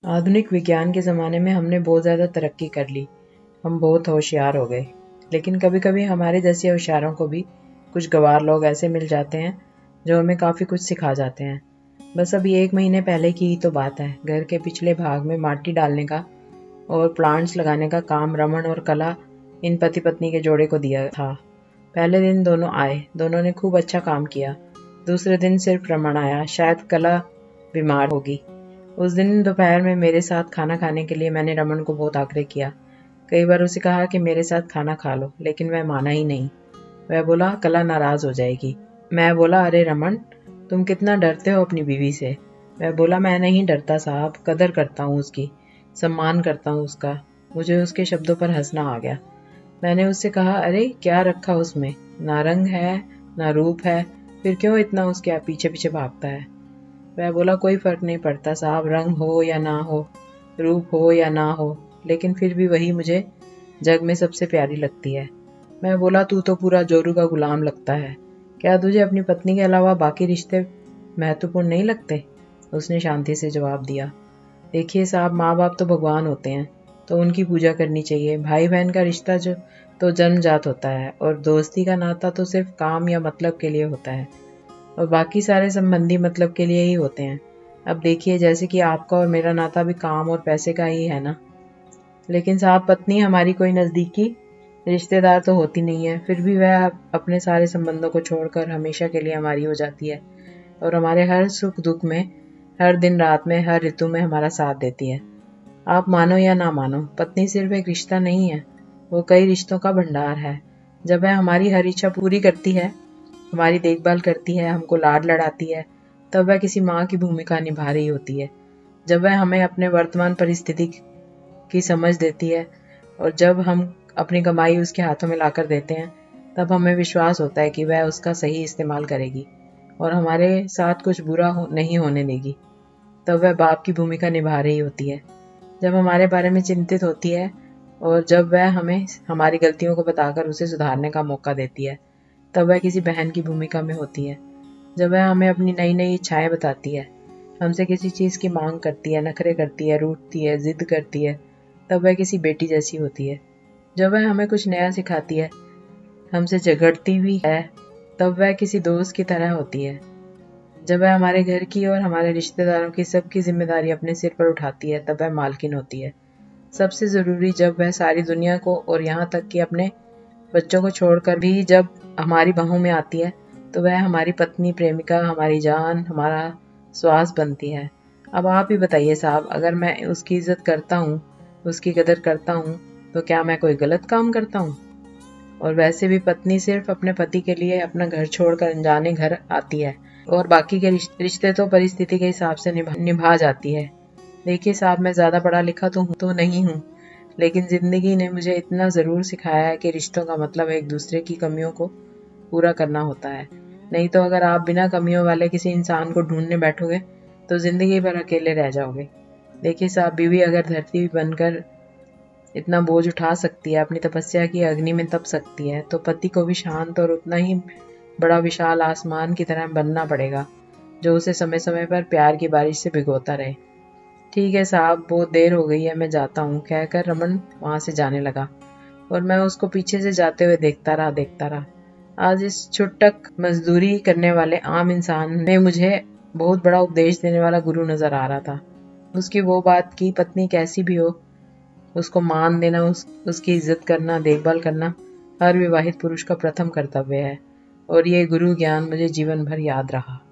आधुनिक विज्ञान के ज़माने में हमने बहुत ज़्यादा तरक्की कर ली। हम बहुत होशियार हो गए। लेकिन कभी-कभी हमारे जैसे होशियारों को भी कुछ गँवार लोग ऐसे मिल जाते हैं, जो हमें काफ़ी कुछ सिखा जाते हैं। बस अभी 1 महीने पहले की ही तो बात है। घर के पिछले भाग में माटी डालने का और प्लांट्स लगाने का काम रमन और कला इन पति-पत्नी के जोड़े को दिया था। पहले दिन दोनों आए। दोनों ने खूब अच्छा काम किया। दूसरे दिन सिर्फ रमन आया। शायद कला बीमार होगी। उस दिन दोपहर में मेरे साथ खाना खाने के लिए मैंने रमन को बहुत आग्रह किया। कई बार उसे कहा कि मेरे साथ खाना खा लो, लेकिन वह माना ही नहीं। वह बोला कला नाराज हो जाएगी। मैं बोला अरे रमन, तुम कितना डरते हो अपनी बीवी से। वह बोला मैं नहीं डरता साहब, कदर करता हूँ उसकी, सम्मान करता हूँ उसका। मुझे उसके शब्दों पर हंसना आ गया। मैंने उससे कहा अरे क्या रखा उसमें, ना रंग है ना रूप है, फिर क्यों इतना उसके पीछे पीछे भागता है। वह बोला कोई फर्क नहीं पड़ता साहब, रंग हो या ना हो, रूप हो या ना हो, लेकिन फिर भी वही मुझे जग में सबसे प्यारी लगती है। मैं बोला तू तो पूरा जोरू का गुलाम लगता है। क्या तुझे अपनी पत्नी के अलावा बाकी रिश्ते महत्वपूर्ण नहीं लगते? उसने शांति से जवाब दिया। देखिए साहब, माँ बाप तो भगवान होते हैं, तो उनकी पूजा करनी चाहिए। भाई बहन का रिश्ता जो तो जन्मजात होता है, और दोस्ती का नाता तो सिर्फ काम या मतलब के लिए होता है, और बाकी सारे संबंधी मतलब के लिए ही होते हैं। अब देखिए, जैसे कि आपका और मेरा नाता भी काम और पैसे का ही है ना। लेकिन साहब, पत्नी हमारी कोई नज़दीकी रिश्तेदार तो होती नहीं है, फिर भी वह अपने सारे संबंधों को छोड़कर हमेशा के लिए हमारी हो जाती है, और हमारे हर सुख दुख में, हर दिन रात में, हर ऋतु में हमारा साथ देती है। आप मानो या ना मानो, पत्नी सिर्फ एक रिश्ता नहीं है, वो कई रिश्तों का भंडार है। जब वह हमारी हर इच्छा पूरी करती है, हमारी देखभाल करती है, हमको लाड लड़ाती है, तब वह किसी माँ की भूमिका निभा रही होती है। जब वह हमें अपने वर्तमान परिस्थिति की समझ देती है, और जब हम अपनी कमाई उसके हाथों में लाकर देते हैं, तब हमें विश्वास होता है कि वह उसका सही इस्तेमाल करेगी और हमारे साथ कुछ बुरा नहीं होने देगी। तब वह बाप की भूमिका निभा रही होती है। जब हमारे बारे में चिंतित होती है, और जब वह हमें हमारी गलतियों को बताकर उसे सुधारने का मौका देती है, तब वह किसी बहन की भूमिका में होती है। जब वह हमें अपनी नई नई इच्छाएं बताती है, हमसे किसी चीज़ की मांग करती है, नखरे करती है, रूठती है, जिद करती है, तब वह किसी बेटी जैसी होती है। जब वह हमें कुछ नया सिखाती है, हमसे झगड़ती भी है, तब वह किसी दोस्त की तरह होती है। जब वह हमारे घर की और हमारे रिश्तेदारों की सबकी जिम्मेदारी अपने सिर पर उठाती है, तब वह मालकिन होती है। सबसे ज़रूरी, जब वह सारी दुनिया को और यहाँ तक कि अपने बच्चों को छोड़कर भी जब हमारी बाहों में आती है, तो वह हमारी पत्नी, प्रेमिका, हमारी जान, हमारा श्वास बनती है। अब आप ही बताइए साहब, अगर मैं उसकी इज्जत करता हूँ, उसकी कदर करता हूँ, तो क्या मैं कोई गलत काम करता हूँ? और वैसे भी पत्नी सिर्फ अपने पति के लिए अपना घर छोड़कर अनजाने घर आती है, और बाकी के रिश्ते तो परिस्थिति के हिसाब से निभा जाती है। देखिए साहब, मैं ज़्यादा पढ़ा लिखा तो नहीं हूँ, लेकिन ज़िंदगी ने मुझे इतना ज़रूर सिखाया है कि रिश्तों का मतलब एक दूसरे की कमियों को पूरा करना होता है। नहीं तो अगर आप बिना कमियों वाले किसी इंसान को ढूंढने बैठोगे, तो ज़िंदगी भर अकेले रह जाओगे। देखिए साहब, बीवी अगर धरती बनकर इतना बोझ उठा सकती है, अपनी तपस्या की अग्नि में तप सकती है, तो पति को भी शांत और उतना ही बड़ा विशाल आसमान की तरह बनना पड़ेगा, जो उसे समय समय पर प्यार की बारिश से भिगोता रहे। ठीक है साहब, बहुत देर हो गई है, मैं जाता हूँ, कहकर रमन वहां से जाने लगा, और मैं उसको पीछे से जाते हुए देखता रहा। आज इस छुटक मजदूरी करने वाले आम इंसान ने मुझे बहुत बड़ा उपदेश देने वाला गुरु नजर आ रहा था। उसकी वो बात की पत्नी कैसी भी हो, उसको मान देना, उसकी इज्जत करना, देखभाल करना हर विवाहित पुरुष का प्रथम कर्तव्य है, और ये गुरु ज्ञान मुझे जीवन भर याद रहा।